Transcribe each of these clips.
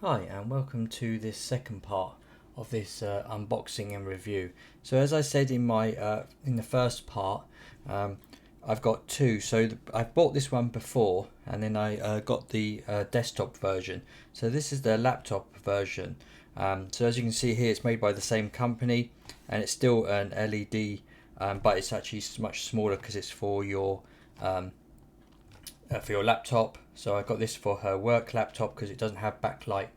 Hi and welcome to this second part of this unboxing and review. So as I said in my in the first part, I've got two. So I bought this one before, and then I got the desktop version. So this is the laptop version. So as you can see here, it's made by the same company, and it's still an LED, but it's actually much smaller because it's for your laptop. So I got this for her work laptop because it doesn't have backlight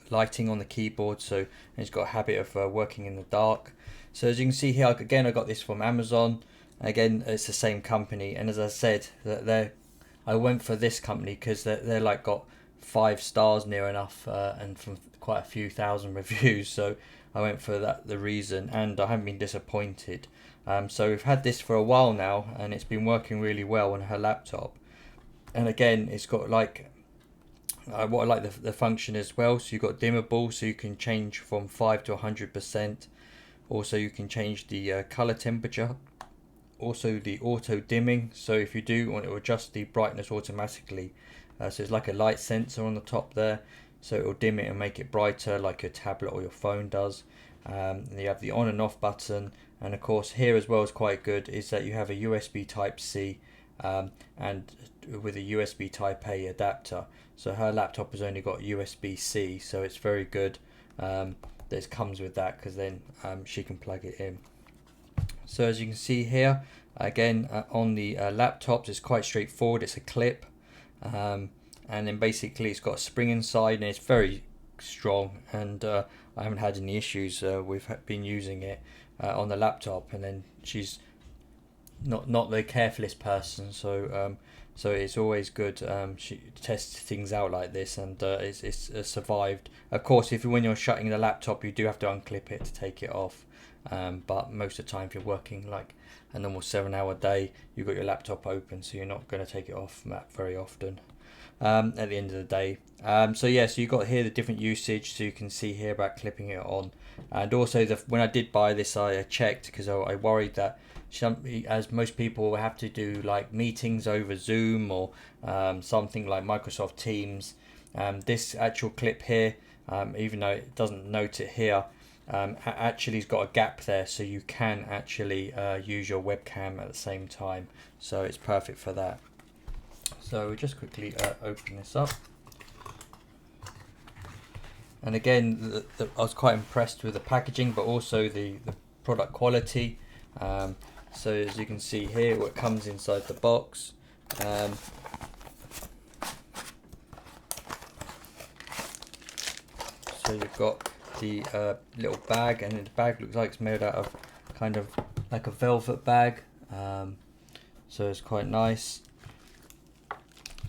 lighting on the keyboard, so it's got a habit of working in the dark. So as you can see here, again, I got this from Amazon. Again, it's the same company, and as I said, I went for this company because they're like got 5 stars near enough, and from quite a few thousand reviews. So I went for that, the reason, and I haven't been disappointed. So we've had this for a while now, and it's been working really well on her laptop. And again, it's got like what I like the function as well. So you've got dimmable, so you can change from 5 to 100%. Also, you can change the color temperature. Also, the auto dimming. So if you do want to adjust the brightness automatically, so it's like a light sensor on the top there. So it will dim it and make it brighter, like your tablet or your phone does. And you have the on and off button. And of course, here as well is quite good is that you have a USB Type C and with a USB Type A adapter. So her laptop has only got USB-C, so it's very good that it comes with that, because then she can plug it in. So as you can see here, again on the laptops, it's quite straightforward. It's a clip, and then basically it's got a spring inside, and it's very strong, and I haven't had any issues. We've been using it on the laptop, and then she's not the carefulest person, so it's always good. She tests things out like this, and it's survived. Of course, when you're shutting the laptop, you do have to unclip it to take it off. But most of the time, if you're working like a normal 7-hour day, you've got your laptop open, so you're not going to take it off that very often. At the end of the day, so you've got here the different usage, so you can see here about clipping it on. And also, when I did buy this, I checked because I worried that as most people will have to do like meetings over Zoom or something like Microsoft Teams. This actual clip here, even though it doesn't note it here, actually has got a gap there, so you can actually use your webcam at the same time. So it's perfect for that. So we'll just quickly open this up. And again, I was quite impressed with the packaging, but also the product quality. So as you can see here, what comes inside the box. So you've got the little bag, and the bag looks like it's made out of kind of like a velvet bag. So it's quite nice.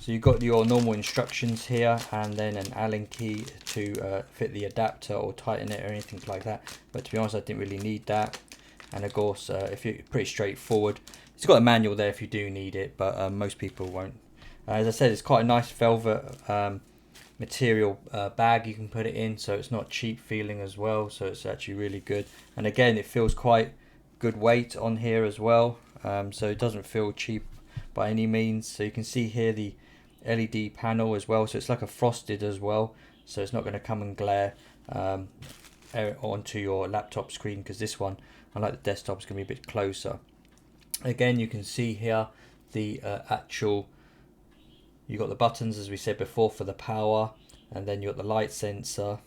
So you've got your normal instructions here, and then an Allen key to fit the adapter or tighten it or anything like that. But to be honest, I didn't really need that. And of course, if you're pretty straightforward, it's got a manual there if you do need it, but most people won't. As I said, it's quite a nice velvet material bag you can put it in, so it's not cheap feeling as well. So it's actually really good. And again, it feels quite good weight on here as well. So it doesn't feel cheap by any means. So you can see here the LED panel as well, so it's like a frosted as well, so it's not going to come and glare onto your laptop screen, because this one, unlike the desktop, is going to be a bit closer. Again, you can see here the you got the buttons, as we said before, for the power, and then you got the light sensor,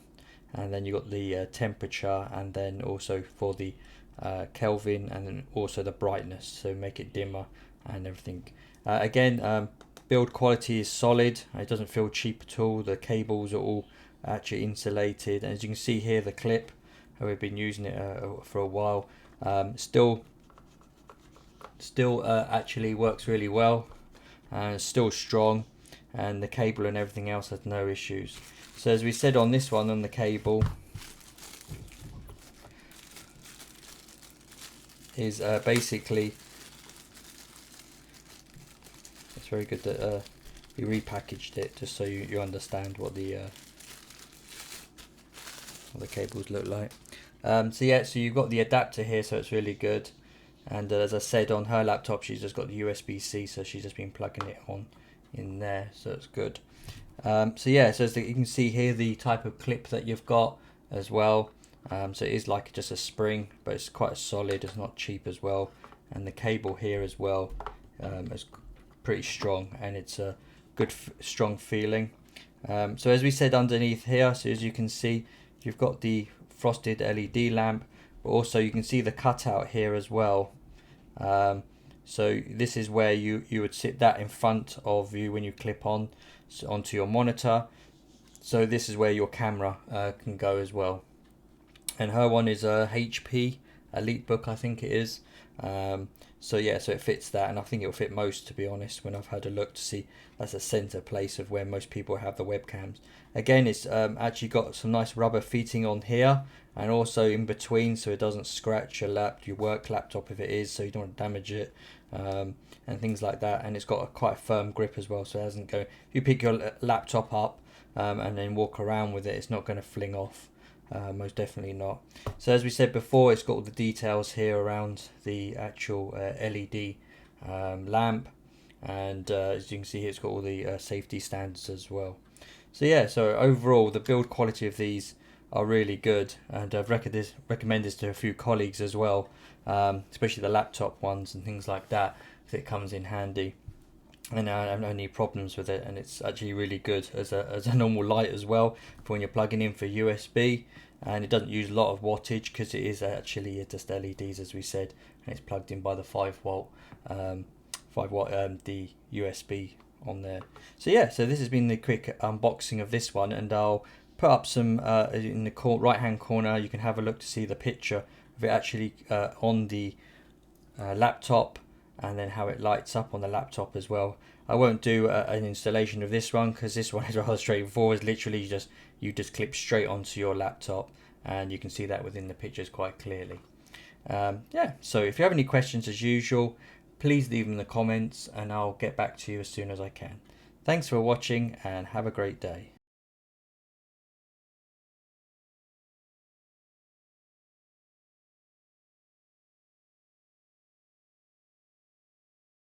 and then you got the temperature, and then also for the Kelvin, and then also the brightness, so make it dimmer and everything. Again, build quality is solid. It doesn't feel cheap at all. The cables are all actually insulated, and as you can see here, the clip, we've been using it for a while, still actually works really well, and still strong, and the cable and everything else has no issues. So as we said on this one, on the cable is basically, it's very good that we repackaged it just so you understand what the cables look like. So you've got the adapter here, so it's really good. And as I said, on her laptop, she's just got the USB-C, so she's just been plugging it on in there, so it's good. So yeah, so as you can see here, the type of clip that you've got as well. So it is like just a spring, but it's quite solid, it's not cheap as well. And the cable here as well is pretty strong, and it's a good strong feeling. So as we said underneath here, so as you can see, you've got the frosted LED lamp, but also you can see the cutout here as well. So this is where you would sit that in front of you when you clip on onto your monitor. So this is where your camera can go as well. And her one is a HP EliteBook, I think it is. So yeah, so it fits that, and I think it'll fit most, to be honest, when I've had a look to see. That's a center place of where most people have the webcams. Again, it's actually got some nice rubber feeting on here and also in between, so it doesn't scratch your work laptop if it is, so you don't want to damage it, and things like that. And it's got a quite firm grip as well, so it doesn't go, if you pick your laptop up and then walk around with it, it's not going to fling off. Most definitely not. So as we said before, it's got all the details here around the actual LED lamp, and as you can see here, it's got all the safety standards as well. So yeah, so overall the build quality of these are really good, and I've recommend this to a few colleagues as well, especially the laptop ones and things like that, if it comes in handy. And I don't have any problems with it, and it's actually really good as a normal light as well for when you're plugging in for USB, and it doesn't use a lot of wattage because it is actually just LEDs, as we said, and it's plugged in by the 5 watt the USB on there. So yeah, so this has been the quick unboxing of this one, and I'll put up some in the right hand corner. You can have a look to see the picture of it actually on the laptop, and then how it lights up on the laptop as well. I won't do an installation of this one because this one is rather straightforward. It's literally you just clip straight onto your laptop, and you can see that within the pictures quite clearly. Yeah, so if you have any questions, as usual, please leave them in the comments and I'll get back to you as soon as I can. Thanks for watching and have a great day.